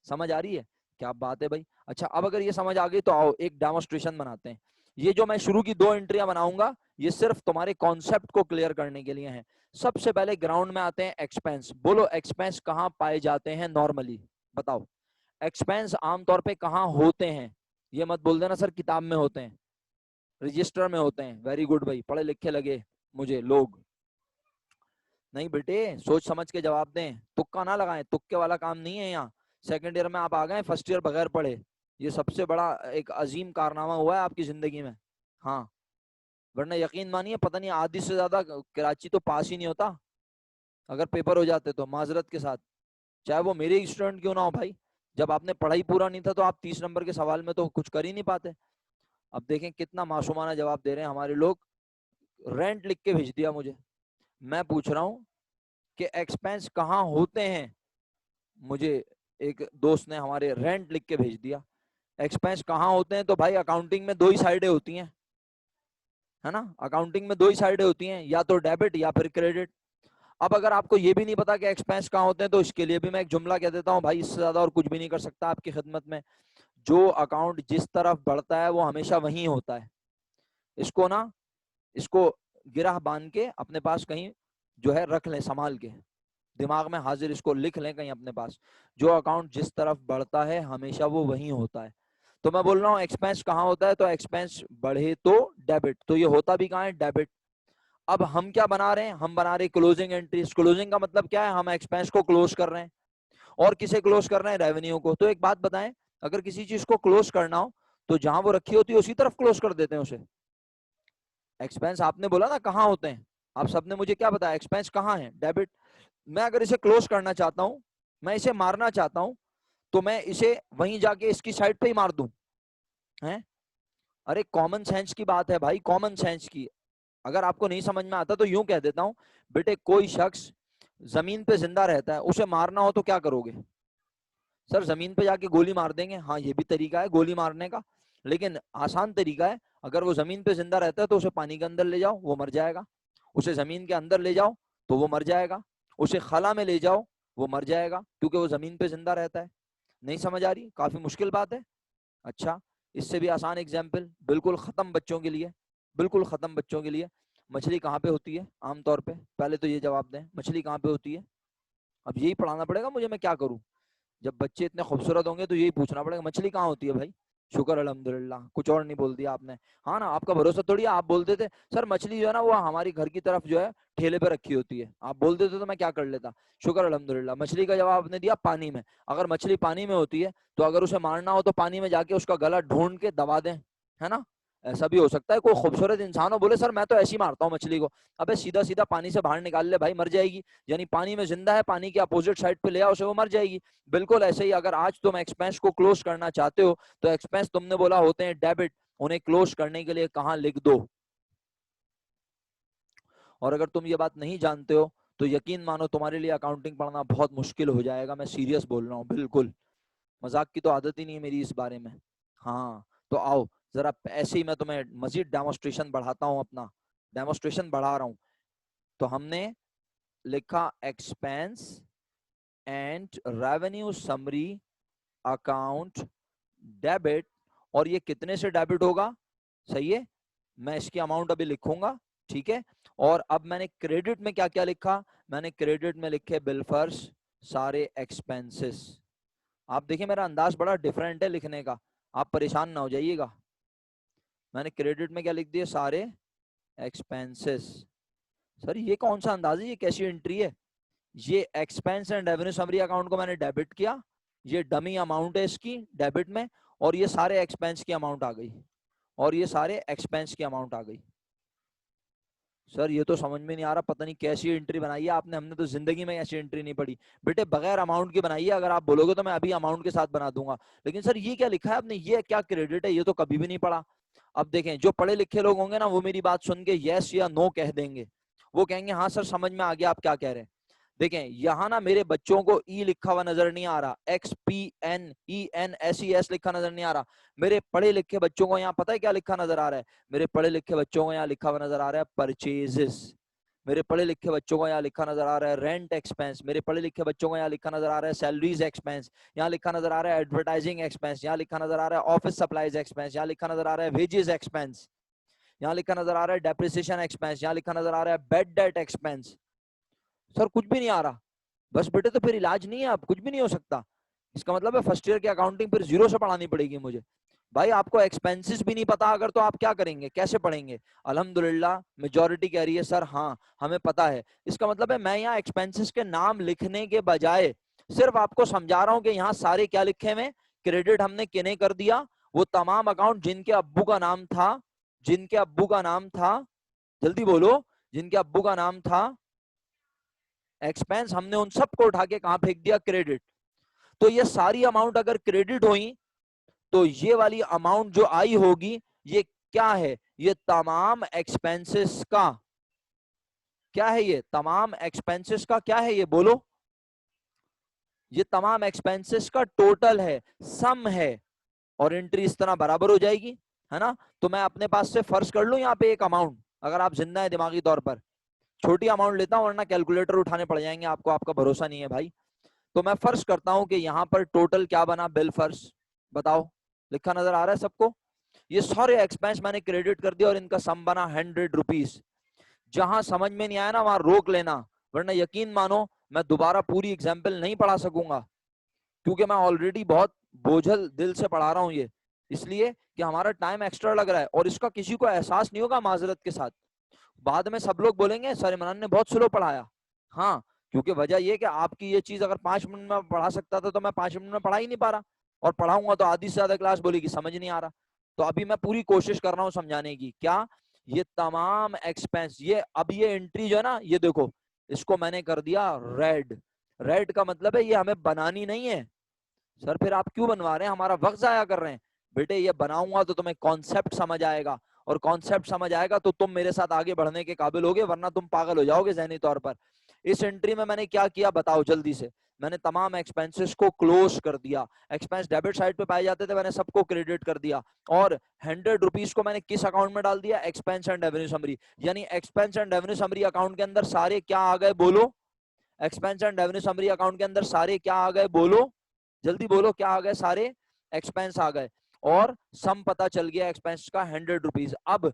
समझ आ रही है? क्या बात है भाई। अच्छा अब अगर ये समझ आ गई तो आओ एक डेमोस्ट्रेशन बनाते हैं। ये जो मैं शुरू की 2 एंट्रियां बनाऊंगा ये सिर्फ तुम्हारे कॉन्सेप्ट को क्लियर करने के लिए है। सबसे पहले ग्राउंड में आते हैं एक्सपेंस। बोलो एक्सपेंस कहाँ पाए जाते हैं नॉर्मली? बताओ एक्सपेंस आमतौर पे कहाँ होते हैं? ये मत बोल देना सर किताब में होते हैं, रजिस्टर में होते हैं। वेरी गुड भाई, पढ़े लिखे लगे मुझे लोग। नहीं बेटे, सोच समझ के जवाब दें, तुक्का ना लगाएं, तुक्के वाला काम नहीं है यहाँ। सेकंड ईयर में आप आ गए, फर्स्ट ईयर बगैर पढ़े, ये सबसे बड़ा एक अजीम कारनामा हुआ है आपकी जिंदगी में। हाँ, वरना यकीन मानिए पता नहीं आधी से ज्यादा कराची तो पास ही नहीं होता अगर पेपर हो जाते तो, माजरत के साथ, चाहे वो मेरे स्टूडेंट क्यों ना हो भाई। जब आपने पढ़ाई पूरा नहीं था तो आप 30 नंबर के सवाल में तो कुछ कर ही नहीं पाते। अब देखें कितना मासूमाना जवाब दे रहे हैं हमारे लोग। रेंट लिख के भेज दिया मुझे। मैं पूछ रहा हूँ कि एक्सपेंस कहाँ होते हैं? मुझे एक दोस्त ने हमारे रेंट लिख के भेज दिया। एक्सपेंस कहाँ होते हैं? तो भाई अकाउंटिंग में 2 ही साइडें होती हैं, है ना? अकाउंटिंग में 2 ही साइडें होती हैं, या तो डेबिट या फिर क्रेडिट। अब अगर आपको ये भी नहीं पता कि एक्सपेंस कहाँ होते हैं तो इसके लिए भी मैं एक जुमला कह देता हूँ भाई, इससे ज्यादा और कुछ भी नहीं कर सकता आपकी खिदमत में। जो अकाउंट जिस तरफ बढ़ता है वो हमेशा वहीं होता है। इसको ना, इसको गिरह बांध के अपने पास कहीं जो है रख लें, संभाल के दिमाग में हाजिर, इसको लिख लें कहीं अपने पास। जो अकाउंट जिस तरफ बढ़ता है हमेशा वो वहीं होता है। तो मैं बोल रहा हूँ एक्सपेंस कहाँ होता है? तो एक्सपेंस बढ़े तो डेबिट, तो ये होता भी कहाँ है? डेबिट। अब हम क्या बना रहे हैं? हम बना रहे क्लोजिंग एंट्रीज। क्लोजिंग का मतलब क्या है? हम एक्सपेंस को क्लोज कर रहे हैं। और किसे क्लोज कर रहे हैं? रेवेन्यू को। तो एक बात बताएं, अगर किसी चीज को क्लोज करना हो तो जहां वो रखी होती है उसी तरफ क्लोज कर देते हैं उसे। एक्सपेंस आपने बोला ना कहाँ होते हैं, आप सबने मुझे क्या बताया? एक्सपेंस कहाँ है? डेबिट। मैं अगर इसे क्लोज करना चाहता हूं, मैं इसे मारना चाहता हूं, तो मैं इसे वहीं जाके इसकी साइड पे ही मार दूं, हैं? अरे कॉमन सेंस की बात है भाई, कॉमन सेंस की। अगर आपको नहीं समझ में आता तो यूं कह देता हूं, बेटे कोई शख्स जमीन पे जिंदा रहता है, उसे मारना हो तो क्या करोगे? सर जमीन पे जाके गोली मार देंगे। हाँ ये भी तरीका है गोली मारने का, लेकिन आसान तरीका है। अगर वो जमीन पे जिंदा रहता है तो उसे पानी के अंदर ले जाओ, वो मर जाएगा। उसे जमीन के अंदर ले जाओ तो वो मर जाएगा। उसे खला में ले जाओ वो मर जाएगा, क्योंकि वो जमीन पे जिंदा रहता है। नहीं समझ आ रही? काफी मुश्किल बात है। अच्छा, इससे भी आसान एग्जाम्पल, बिल्कुल खत्म बच्चों के लिए, बिल्कुल खत्म बच्चों के लिए। मछली कहाँ पे होती है आमतौर पे? पहले तो ये जवाब दें, मछली कहाँ पे होती है? अब यही पढ़ाना पड़ेगा मुझे, मैं क्या करूं? जब बच्चे इतने खूबसूरत होंगे तो यही पूछना पड़ेगा, मछली कहाँ होती है भाई? शुक्र अल्हम्दुलिल्लाह, कुछ और नहीं बोल दिया आपने। हाँ ना, आपका भरोसा थोड़ी है। आप बोल देते सर मछली जो है ना वो हमारी घर की तरफ जो है ठेले पे रखी होती है, आप बोल देते तो मैं क्या कर लेता। शुक्र अल्हम्दुलिल्लाह, मछली का जवाब आपने दिया पानी में। अगर मछली पानी में होती है तो अगर उसे मारना हो तो पानी में जाके उसका गला ढूंढ के दबा दें, है ना? ऐसा भी हो सकता है कोई खूबसूरत इंसान हो, बोले सर मैं तो ऐसी मारता हूँ मछली को। अबे सीधा सीधा पानी से बाहर निकाल ले भाई, मर जाएगी। यानी पानी में जिंदा है, पानी के अपोजिट साइड पे ले आओ उसे, वो मर जाएगी। बिल्कुल ऐसे ही अगर आज तुम एक्सपेंस को क्लोज करना चाहते हो, तो एक्सपेंस तुमने बोला होते हैं डेबिट, उन्हें क्लोज करने के लिए कहाँ लिख दो। और अगर तुम ये बात नहीं जानते हो तो यकीन मानो तुम्हारे लिए अकाउंटिंग पढ़ना बहुत मुश्किल हो जाएगा। मैं सीरियस बोल रहा हूँ, बिल्कुल मजाक की तो आदत ही नहीं है मेरी इस बारे में। हाँ तो आओ जरा ऐसे ही मैं तुम्हें मजीद डेमोस्ट्रेशन बढ़ाता हूँ, अपना डेमोस्ट्रेशन बढ़ा रहा हूँ। तो हमने लिखा expense and revenue summary account debit, और ये कितने से डेबिट होगा, सही है, मैं इसकी अमाउंट अभी लिखूंगा, ठीक है। और अब मैंने क्रेडिट में क्या क्या लिखा, मैंने क्रेडिट में लिखे बिल फर्स सारे एक्सपेंसेस। आप देखिए मेरा अंदाज बड़ा डिफरेंट है लिखने का, आप परेशान ना हो जाइएगा। मैंने क्रेडिट में क्या लिख दिया, सारे एक्सपेंसेस। सर ये कौन सा अंदाज है, ये कैसी एंट्री है? ये expense and revenue summary account को मैंने डेबिट किया, ये डमी अमाउंट है इसकी डेबिट में, और ये सारे एक्सपेंस की अमाउंट आ गई, और ये सारे एक्सपेंस की अमाउंट आ गई। सर ये तो समझ में नहीं आ रहा, पता नहीं कैसी एंट्री बनाई है आपने, हमने तो जिंदगी में ऐसी एंट्री नहीं पढ़ी। बेटे बगैर अमाउंट की बनाई है, अगर आप बोलोगे तो मैं अभी अमाउंट के साथ बना दूंगा। लेकिन सर ये क्या लिखा है आपने, ये क्या क्रेडिट है, ये तो कभी भी नहीं पढ़ा। अब देखें जो पढ़े लिखे लोग होंगे ना, वो मेरी बात सुन के यस या नो कह देंगे, वो कहेंगे हाँ सर समझ में आ गया आप क्या कह रहे हैं। देखें यहाँ ना मेरे बच्चों को ई लिखा हुआ नजर नहीं आ रहा, XPNENSES लिखा नजर नहीं आ रहा। मेरे पढ़े लिखे बच्चों को यहाँ पता है क्या लिखा नजर आ रहा है, मेरे पढ़े लिखे बच्चों को यहाँ लिखा हुआ नजर आ रहा है परचेजेस। मेरे पढ़े लिखे बच्चों को यहाँ लिखा नजर आ रहा है रेंट एक्सपेंस। मेरे पढ़े लिखे बच्चों को यहाँ लिखा नजर आ रहा है सैलरीज एक्सपेंस। यहाँ लिखा नजर आ रहा है एडवर्टाइजिंग एक्सपेंस। यहाँ लिखा नजर आ रहा है ऑफिस सप्लाईज एक्सपेंस। यहाँ लिखा नजर आ रहा है वेजेस एक्सपेंस। यहाँ लिखा नजर आ रहा है डेप्रिसिएशन एक्सपेंस। यहाँ लिखा नजर आ रहा है बेड डेट एक्सपेंस। सर कुछ भी नहीं आ रहा। बस बेटे तो फिर इलाज नहीं है, अब कुछ भी नहीं हो सकता। इसका मतलब है फर्स्ट ईयर की अकाउंटिंग फिर जीरो से पढ़ानी पड़ेगी मुझे। भाई आपको एक्सपेंसेस भी नहीं पता अगर, तो आप क्या करेंगे, कैसे पढ़ेंगे? अल्हम्दुलिल्लाह मेजॉरिटी कह रही है सर हाँ हमें पता है। इसका मतलब है मैं यहाँ एक्सपेंसेस के नाम लिखने के बजाय सिर्फ आपको समझा रहा हूँ कि यहाँ सारे क्या लिखे हुए, क्रेडिट हमने किन्हें कर दिया, वो तमाम अकाउंट जिनके अब्बू का नाम था, जिनके अब्बू का नाम था, जल्दी बोलो, जिनके अब्बू का नाम था एक्सपेंस, हमने उन सबको उठा के कहां फेंक दिया, क्रेडिट। तो ये सारी अमाउंट अगर क्रेडिट हुई तो ये वाली अमाउंट जो आई होगी ये क्या है, ये तमाम एक्सपेंसेस का क्या है, ये तमाम एक्सपेंसेस का क्या है, ये बोलो, ये तमाम एक्सपेंसेस का टोटल है, सम है। और एंट्री इस तरह बराबर हो जाएगी, है ना। तो मैं अपने पास से फर्ज कर लूं यहाँ पे एक अमाउंट, अगर आप जिंदा है दिमागी तौर पर, छोटी अमाउंट लेता हूं वरना कैलकुलेटर उठाने पड़ जाएंगे आपको, आपका भरोसा नहीं है भाई। तो मैं फर्ज करता हूं कि यहाँ पर टोटल क्या बना, बिल फर्ज, बताओ लिखा नजर आ रहा है सबको। ये सारे एक्सपेंस मैंने क्रेडिट कर दिया और इनका सम बना 100 रुपीज। जहां समझ में नहीं आया ना वहां रोक लेना, वरना यकीन मानो मैं दोबारा पूरी एग्जाम्पल नहीं पढ़ा सकूंगा, क्योंकि मैं ऑलरेडी बहुत बोझल दिल से पढ़ा रहा हूँ ये, इसलिए कि हमारा टाइम एक्स्ट्रा लग रहा है और इसका किसी को एहसास नहीं होगा माजरत के साथ। बाद में सब लोग बोलेंगे सर इमरान ने बहुत स्लो पढ़ाया। हाँ, क्योंकि वजह यह कि आपकी ये चीज अगर 5 मिनट में पढ़ा सकता था तो मैं 5 मिनट में पढ़ा ही नहीं पा रहा, और पढ़ाऊंगा तो आधी से ज्यादा क्लास बोलेगी समझ नहीं आ रहा। तो अभी मैं पूरी कोशिश कर रहा हूँ समझाने की, क्या ये तमाम एक्सपेंस, ये अब ये एंट्री जो है ना, ये देखो इसको मैंने कर दिया रेड। रेड का मतलब है ये हमें बनानी नहीं है। सर फिर आप क्यों बनवा रहे हैं, हमारा वक्त जाया कर रहे हैं? बेटे ये बनाऊंगा तो तुम्हें कॉन्सेप्ट समझ आएगा, और कॉन्सेप्ट समझ आएगा तो तुम मेरे साथ आगे बढ़ने के काबिल होगे, वरना तुम पागल हो जाओगे ज़हनी तौर पर। इस एंट्री में मैंने क्या किया बताओ जल्दी से, मैंने तमाम एक्सपेंसेस को क्लोज कर दिया। एक्सपेंस डेबिट साइड पे पाए जाते थे, मैंने सबको क्रेडिट कर दिया, और 100 रुपीज को मैंने किस अकाउंट में डाल दिया, एक्सपेंस एंड रेवेन्यू समरी। यानी expense and revenue summary account के अंदर सारे क्या आ गए बोलो, expense and revenue summary account के अंदर सारे क्या आ गए बोलो, जल्दी बोलो क्या आ गए, सारे एक्सपेंस आ गए, और सम पता चल गया एक्सपेंस का 100 रुपीज। अब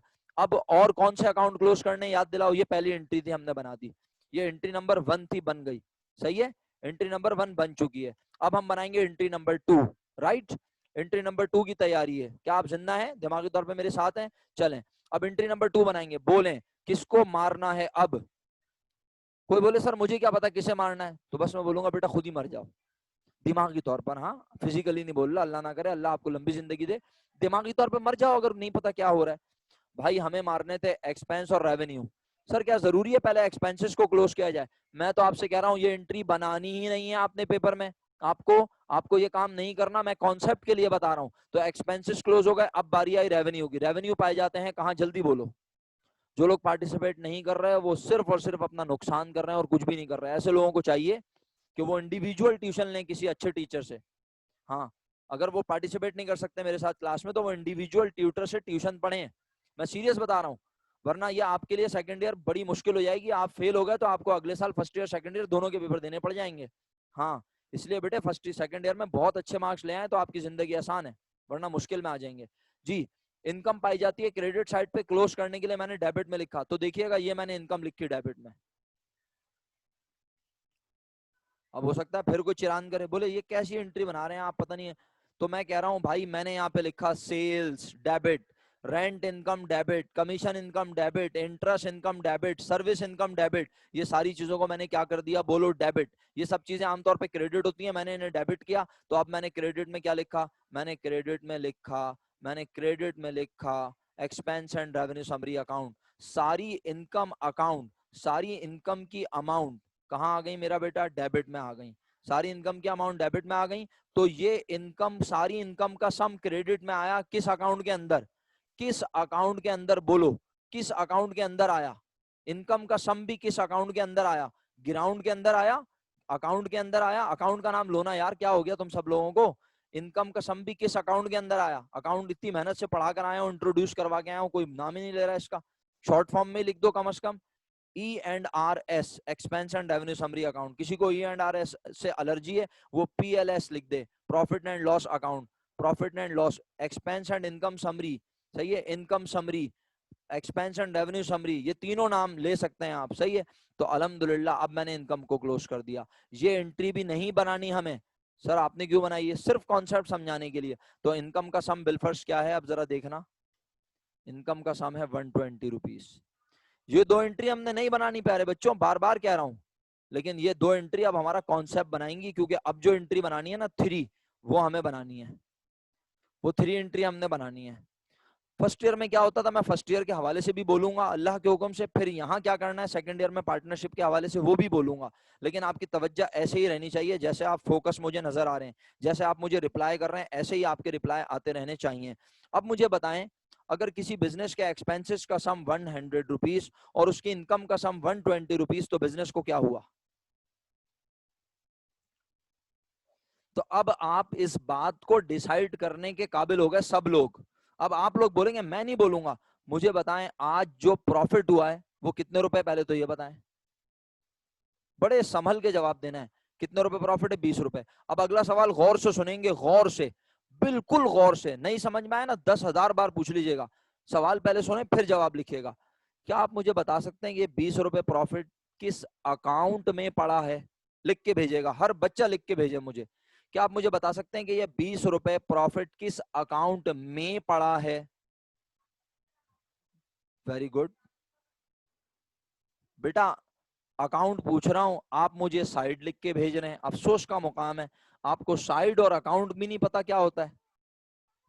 और कौन से अकाउंट क्लोज करने याद दिलाओ, ये पहली एंट्री थी हमने बना दी, ये एंट्री नंबर 1 थी, बन गई, सही है, एंट्री नंबर 1 बन चुकी है। अब हम बनाएंगे entry number 2, right. Entry number 2 की तैयारी है, क्या आप जिंदा हैं, दिमागी तौर पे मेरे साथ हैं? चलें अब एंट्री नंबर 2 बनाएंगे, बोलें किसको मारना है अब। कोई बोले सर मुझे क्या पता किसे मारना है, तो बस मैं बोलूंगा बेटा खुद ही मर जाओ। दिमागी तौर पर, हाँ फिजिकली नहीं बोल रहा, अल्लाह ना करे, अल्लाह आपको लंबी जिंदगी दे, दिमागी तौर पर मर जाओ अगर नहीं पता क्या हो रहा है। भाई हमें मारने थे एक्सपेंस और रेवेन्यू। सर क्या जरूरी है पहले एक्सपेंसेस को क्लोज किया जाए? मैं तो आपसे कह रहा हूँ ये एंट्री बनानी ही नहीं है आपने पेपर में, आपको आपको ये काम नहीं करना, मैं कॉन्सेप्ट के लिए बता रहा हूँ। तो एक्सपेंसेस क्लोज हो गए, अब बारी आई रेवेन्यू की। रेवेन्यू पाए जाते हैं कहाँ, जल्दी बोलो। जो लोग पार्टिसिपेट नहीं कर रहे हैं वो सिर्फ और सिर्फ अपना नुकसान कर रहे हैं और कुछ भी नहीं कर रहे हैं। ऐसे लोगों को चाहिए कि वो इंडिविजुअल ट्यूशन लें किसी अच्छे टीचर से। हाँ, अगर वो पार्टिसिपेट नहीं कर सकते मेरे साथ क्लास में तो वो इंडिविजुअल ट्यूटर से ट्यूशन पढ़ें, मैं सीरियस बता रहा हूँ। वरना ये आपके लिए सेकंड ईयर बड़ी मुश्किल हो जाएगी। आप फेल हो गए तो आपको अगले साल फर्स्ट ईयर सेकंड ईयर दोनों के पेपर देने पड़ जाएंगे। हाँ, इसलिए बेटे फर्स्ट सेकंड ईयर में बहुत अच्छे मार्क्स ले आए तो आपकी जिंदगी आसान है, वरना मुश्किल में आ जाएंगे। जी, इनकम पाई जाती है क्रेडिट साइड पे, क्लोज करने के लिए मैंने डेबिट में लिखा, तो देखिएगा ये मैंने इनकम लिखी डेबिट में। अब हो सकता है फिर कोई चिरान करे, बोले ये कैसी एंट्री बना रहे हैं आप, पता नहीं है। तो मैं कह रहा हूं भाई, मैंने यहाँ पे लिखा sales debit, rent income debit, commission income debit, interest income debit, service income debit. ये सारी चीजों को मैंने क्या कर दिया, बोलो डेबिट। ये सब चीजें आमतौर पे क्रेडिट होती हैं, मैंने इन्हें डेबिट किया। तो अब मैंने क्रेडिट में क्या लिखा, मैंने क्रेडिट में लिखा expense and revenue summary account. सारी इनकम अकाउंट, सारी इनकम की अमाउंट कहाँ आ गई मेरा बेटा, डेबिट में आ गई। सारी इनकम की अमाउंट डेबिट में आ गई। तो ये इनकम, सारी इनकम का सम क्रेडिट में आया, किस अकाउंट के अंदर, किस अकाउंट के अंदर, बोलो किस अकाउंट के अंदर आया। इनकम का सम भी किस अकाउंट के अंदर आया, ग्राउंड के अंदर आया, अकाउंट के अंदर आया। अकाउंट का नाम लो ना यार, क्या हो गया तुम सब लोगों को। इनकम का सम भी किस अकाउंट के अंदर आया, अकाउंट इतनी मेहनत से पढ़ा कर आया हूं, इंट्रोड्यूस करवा के आया हूं, कोई नाम ही नहीं ले रहा है इसका। शॉर्ट फॉर्म में लिख दो कम से कम, E&RS, expense and revenue summary account. किसी को E&RS से एलर्जी है वो PLS लिख दे, profit and loss account, profit and loss, expense and income summary, सही है, income summary, expense and revenue summary, ये तीनों नाम ले सकते हैं आप, सही है। तो अल्हम्दुलिल्लाह अब मैंने इनकम को क्लोज कर दिया। ये एंट्री भी नहीं बनानी हमें। सर आपने क्यों बनाई है, सिर्फ कॉन्सेप्ट समझाने के लिए। तो इनकम का सम बिलफर्स्ट क्या है, अब जरा देखना, इनकम का सम है 120 रुपीज। ये दो एंट्री हमने नहीं बनानी प्यारे बच्चों, बार बार कह रहा हूं, लेकिन ये दो एंट्री अब हमारा कॉन्सेप्ट बनाएंगी, क्योंकि अब जो एंट्री बनानी है ना 3, वो हमें बनानी है, वो 3 एंट्री हमने बनानी है। फर्स्ट ईयर में क्या होता था, मैं फर्स्ट ईयर के हवाले से भी बोलूंगा अल्लाह के हुक्म से, फिर यहाँ क्या करना है सेकंड ईयर में पार्टनरशिप के हवाले से वो भी बोलूंगा। लेकिन आपकी तवज्जो ऐसे ही रहनी चाहिए, जैसे आप फोकस मुझे नजर आ रहे हैं, जैसे आप मुझे रिप्लाई कर रहे हैं, ऐसे ही आपके रिप्लाई आते रहने चाहिए। अब मुझे बताएं, अगर किसी बिजनेस के एक्सपेंसेस का सम 100 रुपीज और उसकी इनकम का सम 120 रुपीज, तो बिजनेस को क्या हुआ। तो अब आप इस बात को डिसाइड करने के काबिल हो गए सब लोग। अब आप लोग बोलेंगे, मैं नहीं बोलूंगा। मुझे बताएं आज जो प्रॉफिट हुआ है वो कितने रुपए, पहले तो ये बताएं, बड़े संभल के जवाब देना है। कितने रुपए प्रॉफिट है, 20 रुपए। अब अगला सवाल गौर से सुनेंगे, गौर से, बिल्कुल गौर से, नहीं समझ में आए ना 10,000 बार पूछ लीजिएगा। सवाल पहले सुने फिर जवाब लिखिएगा। क्या आप मुझे बता सकते हैं कि ये 20 रुपए प्रॉफिट किस अकाउंट में पड़ा है, लिख के भेजिएगा, हर बच्चा लिख के भेजे मुझे। क्या आप मुझे बता सकते हैं कि ये 20 रुपए प्रॉफिट किस अकाउंट में पड़ा है। वेरी गुड बेटा, अकाउंट पूछ रहा हूं, आप मुझे साइड लिख के भेज रहे हैं, अफसोस का मुकाम है आपको साइड और अकाउंट भी नहीं पता क्या होता है।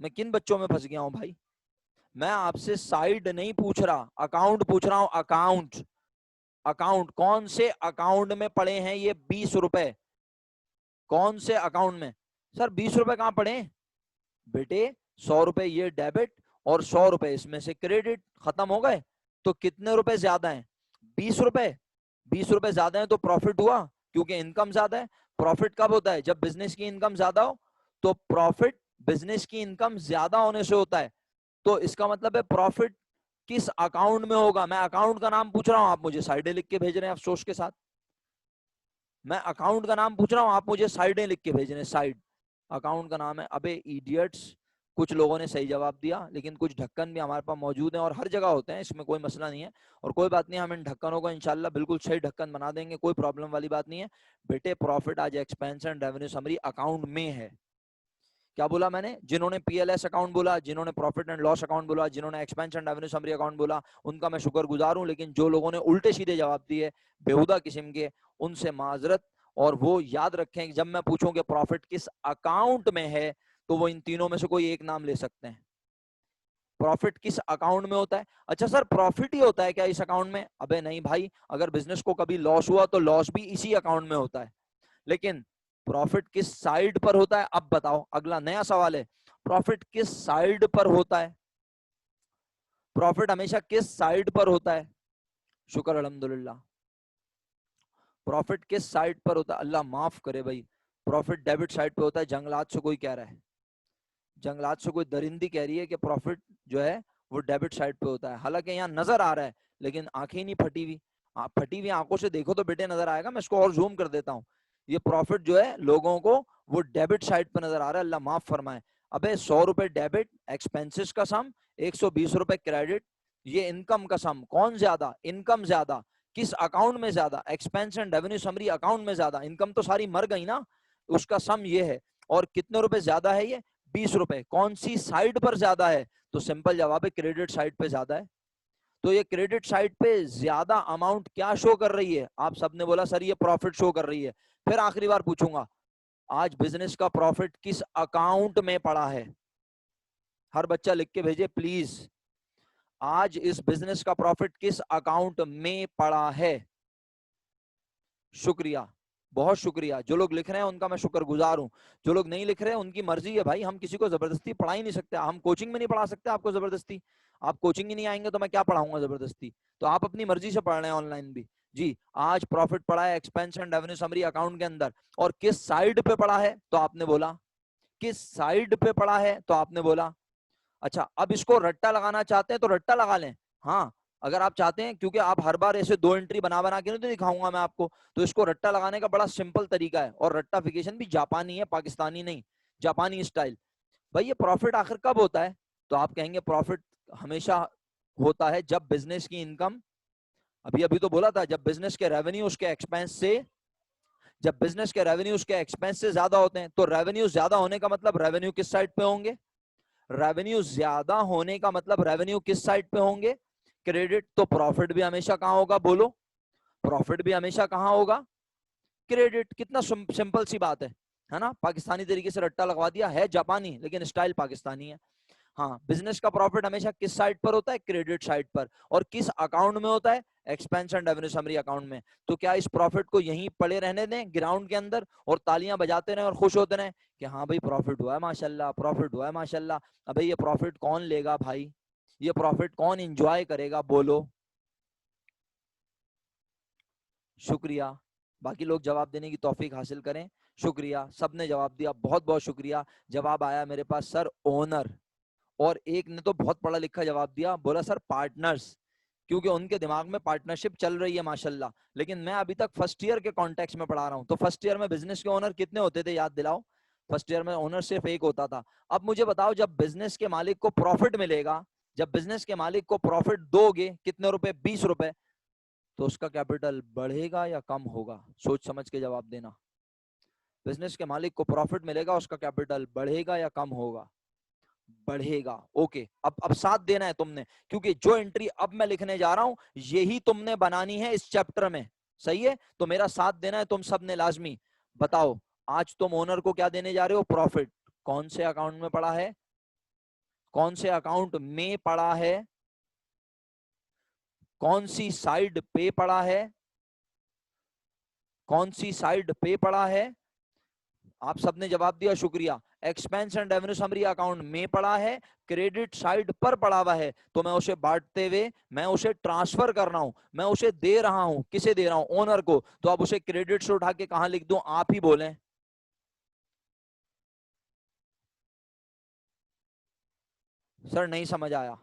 मैं किन बच्चों में फंस गया हूं भाई। मैं आपसे साइड नहीं पूछ रहा, अकाउंट पूछ रहा हूं, अकाउंट। अकाउंट कौन से अकाउंट में पड़े हैं ये 20 रुपए, कौन से अकाउंट में। सर 20 रुपए कहां पड़े बेटे, 100 रुपए ये डेबिट और 100 रुपए इसमें से क्रेडिट, खत्म हो गए। तो कितने रुपए ज्यादा हैं, 20 रुपए। 20 रुपए ज्यादा है तो प्रॉफिट हुआ, क्योंकि इनकम ज्यादा है। प्रॉफिट कब होता है, जब बिजनेस की इनकम ज्यादा हो। तो प्रॉफिट बिजनेस की इनकम ज्यादा होने से होता है। तो इसका मतलब है प्रॉफिट किस अकाउंट में होगा। मैं अकाउंट का नाम पूछ रहा हूं, आप मुझे साइडें लिख के भेज रहे हैं अफसोस के साथ। मैं अकाउंट का नाम पूछ रहा हूं, आप मुझे साइडें लिख के भेज रहे हैं, साइड। अकाउंट का नाम है, अबे इडियट्स। कुछ लोगों ने सही जवाब दिया, लेकिन कुछ ढक्कन भी हमारे पास मौजूद हैं और हर जगह होते हैं, इसमें कोई मसला नहीं है। और कोई बात नहीं, हम इन ढक्कनों को इंशाल्लाह बिल्कुल सही ढक्कन बना देंगे, कोई प्रॉब्लम वाली बात नहीं है। बेटे प्रॉफिट आज expense and revenue summary account में है। क्या बोला मैंने, जिन्होंने PLS अकाउंट बोला, जिन्होंने प्रॉफिट एंड लॉस अकाउंट बोला, जिन्होंने expense and revenue summary account बोला, उनका मैं शुक्रगुजार हूं। लेकिन जो लोगों ने उल्टे सीधे जवाब दिए बेहुदा किस्म के, उनसे माजरत। और वो याद रखें कि जब मैं पूछूं कि प्रॉफिट किस अकाउंट में है, तो वो इन तीनों में से कोई एक नाम ले सकते हैं। प्रॉफिट किस अकाउंट में होता है? अच्छा सर, प्रॉफिट ही होता है क्या इस अकाउंट में? अबे नहीं भाई, अगर बिजनेस को कभी लॉस हुआ तो लॉस भी इसी अकाउंट में होता है। लेकिन प्रॉफिट किस साइड पर होता है? अब बताओ, अगला नया सवाल है, प्रॉफिट किस साइड पर होता है? प्रॉफिट हमेशा किस साइड पर होता है? शुक्र अल्हम्दुलिल्लाह। प्रॉफिट किस साइड पर होता है? अल्लाह माफ करे भाई, प्रॉफिट डेबिट साइड पे होता है। जंगलात से कोई कह रहा है, जंगलात से कोई दरिंदी कह रही है कि प्रॉफिट जो है वो डेबिट साइड पे होता है। हालांकि यहाँ नजर आ रहा है, लेकिन आंखें नहीं फटी हुई। आप फटी हुई आंखों से देखो तो बेटे नजर आएगा। मैं इसको और जूम कर देता हूँ। ये प्रॉफिट जो है लोगों को वो डेबिट साइड पे नजर आ रहा है। अल्लाह माफ फरमाए। अबे 100 रुपए डेबिट एक्सपेंसेस का सम, 120 रुपए क्रेडिट, ये इनकम का सम। कौन ज्यादा? इनकम ज्यादा। किस अकाउंट में ज्यादा? Expense and revenue summary account में ज्यादा। इनकम तो सारी मर गई ना, उसका सम ये है। और कितने रुपए ज्यादा है ये? 20 रुपए। कौन सी साइड पर ज्यादा है? तो सिंपल जवाब है, क्रेडिट साइड पे ज्यादा है। तो ये क्रेडिट साइड पे ज्यादा अमाउंट क्या शो कर रही है? आप सबने बोला सर ये प्रॉफिट शो कर रही है। फिर आखिरी बार पूछूंगा, आज बिजनेस का प्रॉफिट किस अकाउंट में पड़ा है? हर बच्चा लिख के भेजे प्लीज। आज इस बिजनेस का प्रॉफिट किस अकाउंट में पड़ा है? शुक्रिया, बहुत शुक्रिया। जो लोग लिख रहे हैं उनका मैं शुक्रगुजार हूं। जो लोग नहीं लिख रहे हैं उनकी मर्जी है भाई, हम किसी को जबरदस्ती पढ़ा ही नहीं सकते। हम कोचिंग में नहीं पढ़ा सकते आपको जबरदस्ती। आप कोचिंग ही नहीं आएंगे तो मैं क्या पढ़ाऊंगा जबरदस्ती? तो आप अपनी मर्जी से पढ़ रहे हैं ऑनलाइन भी। जी, आज प्रॉफिट पड़ा है expense and revenue summary account के अंदर। और किस साइड पे पड़ा है? तो आपने बोला किस साइड पे पड़ा है, तो आपने बोला। अच्छा, अब इसको रट्टा लगाना चाहते हैं तो रट्टा लगा लें। हाँ, अगर आप चाहते हैं, क्योंकि आप हर बार ऐसे 2 एंट्री बना बना के नहीं तो दिखाऊंगा मैं आपको, तो इसको रट्टा लगाने का बड़ा सिंपल तरीका है। और रट्टाफिकेशन भी जापानी है, पाकिस्तानी नहीं, जापानी स्टाइल। भाई ये प्रॉफिट आखिर कब होता है? तो आप कहेंगे प्रॉफिट हमेशा होता है जब बिजनेस की इनकम, अभी अभी तो बोला था, जब बिजनेस के रेवेन्यू उसके एक्सपेंस से, जब बिजनेस के रेवेन्यू उसके एक्सपेंस से ज्यादा होते हैं। तो रेवेन्यू ज्यादा होने का मतलब रेवेन्यू किस साइड पे होंगे? रेवेन्यू ज्यादा होने का मतलब रेवेन्यू किस साइड पे होंगे? क्रेडिट। तो प्रॉफिट भी हमेशा कहां होगा? बोलो, प्रॉफिट भी हमेशा कहां होगा? क्रेडिट। कितना सिंपल सी बात है ना? पाकिस्तानी तरीके से रट्टा लगवा दिया, है जापानी लेकिन स्टाइल पाकिस्तानी है। हाँ, बिजनेस का प्रॉफिट हमेशा किस साइड पर होता है? क्रेडिट साइड पर। और किस अकाउंट में होता है? Expense and revenue summary account में। तो क्या इस प्रॉफिट को यहीं पड़े रहने दें ग्राउंड के अंदर और तालियां बजाते रहें और खुश होते रहें कि हाँ भाई प्रॉफिट हुआ है माशाल्लाह, प्रॉफिट हुआ है माशाल्लाह? अबे ये प्रॉफिट कौन लेगा भाई? ये प्रॉफिट कौन एंजॉय करेगा? बोलो। शुक्रिया। बाकी लोग जवाब देने की तौफीक हासिल करें। शुक्रिया, सबने जवाब दिया, बहुत बहुत शुक्रिया। जवाब आया मेरे पास सर ओनर, और एक ने तो बहुत पढ़ा लिखा जवाब दिया, बोला सर पार्टनर्स, क्योंकि उनके दिमाग में पार्टनरशिप चल रही है माशाल्लाह। लेकिन मैं अभी तक फर्स्ट ईयर के कॉन्टेक्स्ट में पढ़ा रहा हूँ। तो फर्स्ट ईयर में बिजनेस के ओनर कितने होते थे याद दिलाओ? फर्स्ट ईयर में ओनर सिर्फ एक होता था। अब मुझे बताओ, जब बिजनेस के मालिक को प्रॉफिट मिलेगा, जब बिजनेस के मालिक को प्रॉफिट दोगे, कितने रुपए? 20 रुपए, तो उसका कैपिटल बढ़ेगा या कम होगा? सोच समझ के जवाब देना। बिजनेस के मालिक को प्रॉफिट मिलेगा, उसका कैपिटल बढ़ेगा या कम होगा? बढ़ेगा। ओके, अब साथ देना है तुमने, क्योंकि जो एंट्री अब मैं लिखने जा रहा हूं यही तुमने बनानी है इस चैप्टर में। सही है? तो मेरा साथ देना है तुम सब ने लाजमी। बताओ, आज तुम ओनर को क्या देने जा रहे हो? प्रॉफिट। कौन से अकाउंट में पड़ा है? कौन से अकाउंट में पड़ा है? कौन सी साइड पे पड़ा है? कौन सी साइड पे पड़ा है? आप सबने जवाब दिया, शुक्रिया। Expense and revenue summary account में पड़ा है, क्रेडिट साइड पर पड़ा हुआ है। तो मैं उसे बांटते हुए, मैं उसे ट्रांसफर कर रहा हूं, मैं उसे दे रहा हूं। किसे दे रहा हूं? ओनर को। तो अब उसे क्रेडिट से उठा के कहां लिख दूं? आप ही बोलें। सर नहीं समझ आया,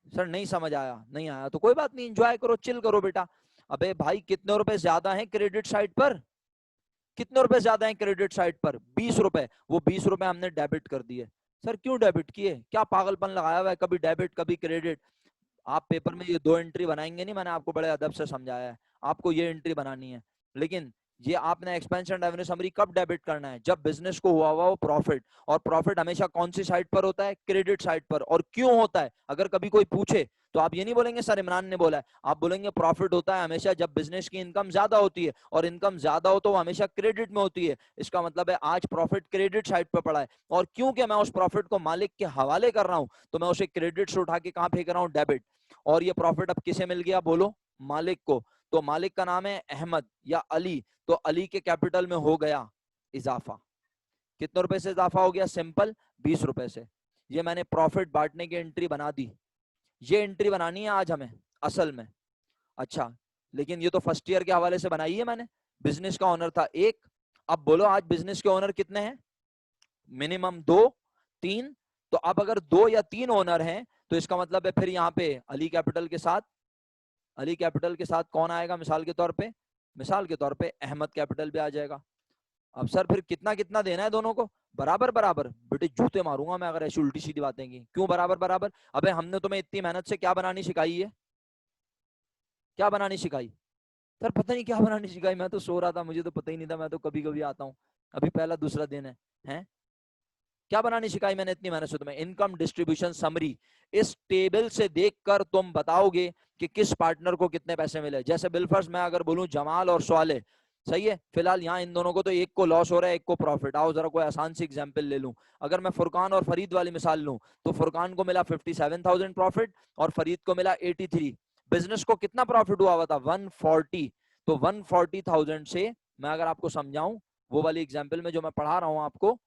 सर नहीं समझ आया, नहीं आया तो कोई बात नहीं, एंजॉय करो, चिल करो बेटा। अबे भाई कितने रुपए ज्यादा हैं क्रेडिट साइड पर? कितने रुपए ज्यादा हैं क्रेडिट साइड पर? 20 रुपए। वो 20 रुपए हमने डेबिट कर दिए। सर क्यों डेबिट किए? क्या पागलपन लगाया हुआ है, कभी डेबिट कभी क्रेडिट? आप पेपर में ये 2 एंट्री बनाएंगे नहीं, मैंने आपको बड़े अदब से समझाया है, आपको ये एंट्री बनानी है। लेकिन ये आपने एक्सपेंस एंड रेवेन्यू समरी कब डेबिट करना है? जब बिजनेस को हुआ हुआ वो प्रॉफिट। और प्रॉफिट हमेशा कौन सी साइड पर होता है? क्रेडिट साइड पर। और क्यों होता है? अगर कभी कोई पूछे तो आप ये नहीं बोलेंगे सर इमरान ने बोला है, आप बोलेंगे प्रॉफिट होता है हमेशा जब बिजनेस की इनकम ज्यादा होती है, और इनकम ज्यादा हो तो वो हमेशा क्रेडिट में होती है। इसका मतलब है आज प्रॉफिट क्रेडिट साइड पे पड़ा है, और क्योंकि मैं उस प्रॉफिट को मालिक के हवाले कर रहा हूं तो मैं उसे क्रेडिट से उठा के कहां फेंक रहा हूं, डेबिट। और ये प्रॉफिट अब किसे मिल गया, बोलो, मालिक को। तो मालिक का नाम है अहमद या अली, तो अली के कैपिटल में हो गया इजाफा। कितने रुपए से इजाफा हो गया, सिंपल 20 रुपए से। ये मैंने प्रॉफिट बांटने की एंट्री बना दी। ये एंट्री बनानी है आज हमें असल में। अच्छा, लेकिन ये तो फर्स्ट ईयर के हवाले से बनाई है मैंने। बिजनेस का ओनर था एक, अब बोलो आज बिजनेस के ओनर कितने हैं, मिनिमम 2 3। तो अब अगर 2 या 3 ओनर हैं तो इसका मतलब है फिर यहाँ पे अली कैपिटल के साथ, अली कैपिटल के साथ कौन आएगा, मिसाल के तौर पे अहमद कैपिटल भी आ जाएगा। अब सर फिर कितना कितना देना है दोनों को, बराबर बराबर। बेटे जूते मारूंगा मैं अगर ऐसी उल्टी सीधी बातें की। क्यों बराबर बराबर, अबे हमने तुम्हें इतनी मेहनत से क्या बनानी सिखाई है, क्या बनानी सिखाई। सर पता नहीं क्या बनानी सिखाई, मैं तो सो रहा था, मुझे तो पता ही नहीं था, मैं तो कभी कभी आता हूँ, अभी पहला दूसरा दिन है, हैं? क्या बनानी सिखाई मैंने इतनी मेहनत से तुम्हें, इनकम डिस्ट्रीब्यूशन समरी। इस टेबल से देखकर तुम बताओगे कि किस पार्टनर को कितने पैसे मिले। जैसे बिलफर्स मैं अगर बोलूं जमाल और स्वाले, सही है, फिलहाल यहाँ इन दोनों को तो एक को लॉस हो रहा है, एक को प्रॉफिट। आओ जरा कोई आसान सी एग्जांपल ले लूं। अगर मैं फुरकान और फरीद वाली मिसाल लूं तो फुरकान को मिला 57,000 प्रॉफिट और फरीद को मिला 83। बिजनेस को कितना प्रॉफिट हुआ था, 140। तो 140,000 से मैं अगर आपको समझाऊं वो वाली एग्जाम्पल में जो मैं पढ़ा रहा हूं आपको,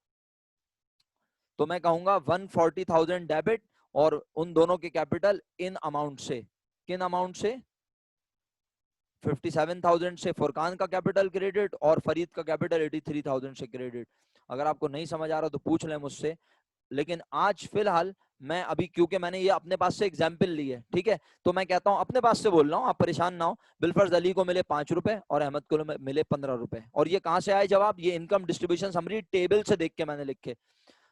तो मैं कहूंगा 140,000 डेबिट और उन दोनों के कैपिटल इन अमाउंट से, किन अमाउंट से, 57,000 से फुरकान का कैपिटल क्रेडिट और फरीद का कैपिटल 83,000 से क्रेडिट। अगर आपको नहीं समझ आ रहा तो पूछ लें मुझसे, लेकिन आज फिलहाल मैं अभी क्योंकि मैंने ये अपने पास से एग्जाम्पल ली है, ठीक है, तो मैं कहता हूं अपने पास से बोल रहा हूं, आप परेशान ना हो। बिलफर्ज अली को मिले 5 रुपए और अहमद को मिले 15 रुपए। और ये कहां से आए जवाब, ये इनकम डिस्ट्रीब्यूशन समरी टेबल से देख के मैंने लिखे।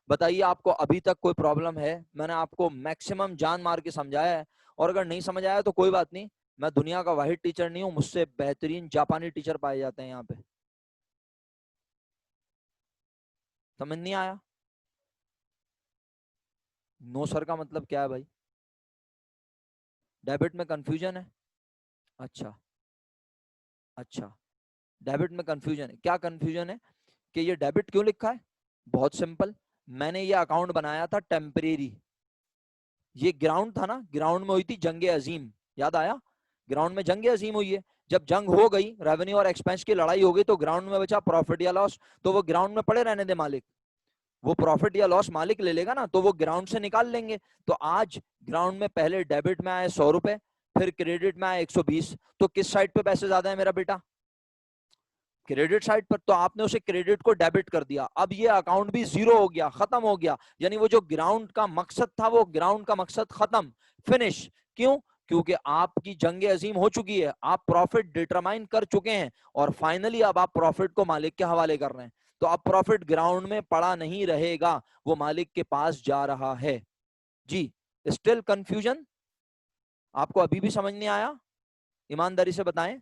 बताइए आपको अभी तक कोई प्रॉब्लम है, मैंने आपको मैक्सिमम जान मार के समझाया है। और अगर नहीं समझ आया तो कोई बात नहीं, मैं दुनिया का वाहिद टीचर नहीं हूं, मुझसे बेहतरीन जापानी टीचर पाए जाते हैं यहाँ पे। समझ नहीं आया, नो सर का मतलब क्या है भाई, डेबिट में कंफ्यूजन है। अच्छा अच्छा, डेबिट में कंफ्यूजन है, क्या कंफ्यूजन है कि ये डेबिट क्यों लिखा है, बहुत सिंपल। मैंने ये अकाउंट बनाया था टेम्परेरी। ये ग्राउंड था ना, ग्राउंड में हुई थी जंग अजीम, याद आया, ग्राउंड में जंग अजीम हुई है। जब जंग हो गई, रेवेन्यू और एक्सपेंस की लड़ाई हो गई, तो ग्राउंड में बचा प्रॉफिट या लॉस। तो वो ग्राउंड में पड़े रहने दे मालिक, वो प्रॉफिट या लॉस मालिक ले लेगा ना, तो वो ग्राउंड से निकाल लेंगे। तो आज ग्राउंड में पहले डेबिट में आए 100 रुपए, फिर क्रेडिट में आए 120। तो किस साइड पे पैसे ज्यादा है मेरा बेटा, क्रेडिट साइड पर। तो आपने उसे क्रेडिट को डेबिट कर दिया, अब ये अकाउंट भी जीरो हो गया, खत्म हो गया। यानी वो जो ग्राउंड का मकसद था, वो ग्राउंड का मकसद खत्म, फिनिश। क्यों, क्योंकि आपकी जंग अजीम हो चुकी है, आप प्रॉफिट डिटरमाइन कर चुके हैं, और फाइनली अब आप प्रॉफिट को मालिक के हवाले कर रहे हैं। तो अब प्रॉफिट ग्राउंड में पड़ा नहीं रहेगा, वो मालिक के पास जा रहा है। जी, स्टिल कंफ्यूजन, आपको अभी भी समझ नहीं आया, ईमानदारी से बताएं,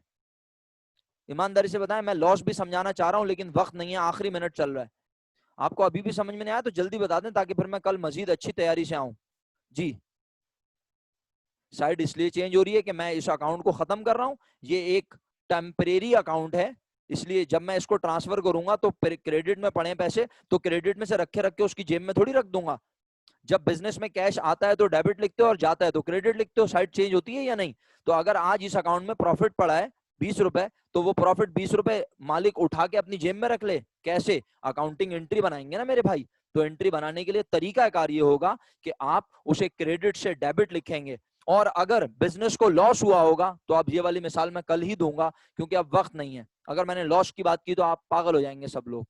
ईमानदारी से बताएं। मैं लॉस भी समझाना चाह रहा हूं लेकिन वक्त नहीं है, आखिरी मिनट चल रहा है। आपको अभी भी समझ में नहीं आया तो जल्दी बता दें, ताकि फिर मैं कल मजीद अच्छी तैयारी से आऊं। जी, साइड इसलिए चेंज हो रही है कि मैं इस अकाउंट को खत्म कर रहा हूं, ये एक टेम्परेरी अकाउंट है, इसलिए जब मैं इसको ट्रांसफर करूंगा तो क्रेडिट में पड़े पैसे तो क्रेडिट में से रखे रखे उसकी जेब में थोड़ी रख दूंगा। जब बिजनेस में कैश आता है तो डेबिट लिखते हो और जाता है तो क्रेडिट लिखते हो, साइड चेंज होती है या नहीं। तो अगर आज इस अकाउंट में प्रॉफिट पड़ा है 20 रुपए, तो वो प्रॉफिट 20 रुपए मालिक उठा के अपनी जेब में रख ले, कैसे, अकाउंटिंग एंट्री बनाएंगे ना मेरे भाई। तो एंट्री बनाने के लिए तरीका कार ये होगा कि आप उसे क्रेडिट से डेबिट लिखेंगे। और अगर बिजनेस को लॉस हुआ होगा तो अब ये वाली मिसाल मैं कल ही दूंगा, क्योंकि अब वक्त नहीं है। अगर मैंने लॉस की बात की तो आप पागल हो जाएंगे सब लोग।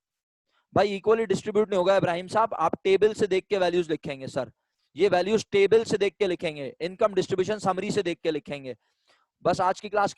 भाई इक्वली डिस्ट्रीब्यूट नहीं होगा इब्राहिम साहब, आप टेबल से देख के वैल्यूज लिखेंगे सर, ये वैल्यूज टेबल से देख के लिखेंगे, इनकम डिस्ट्रीब्यूशन समरी से देख के लिखेंगे। बस आज की क्लास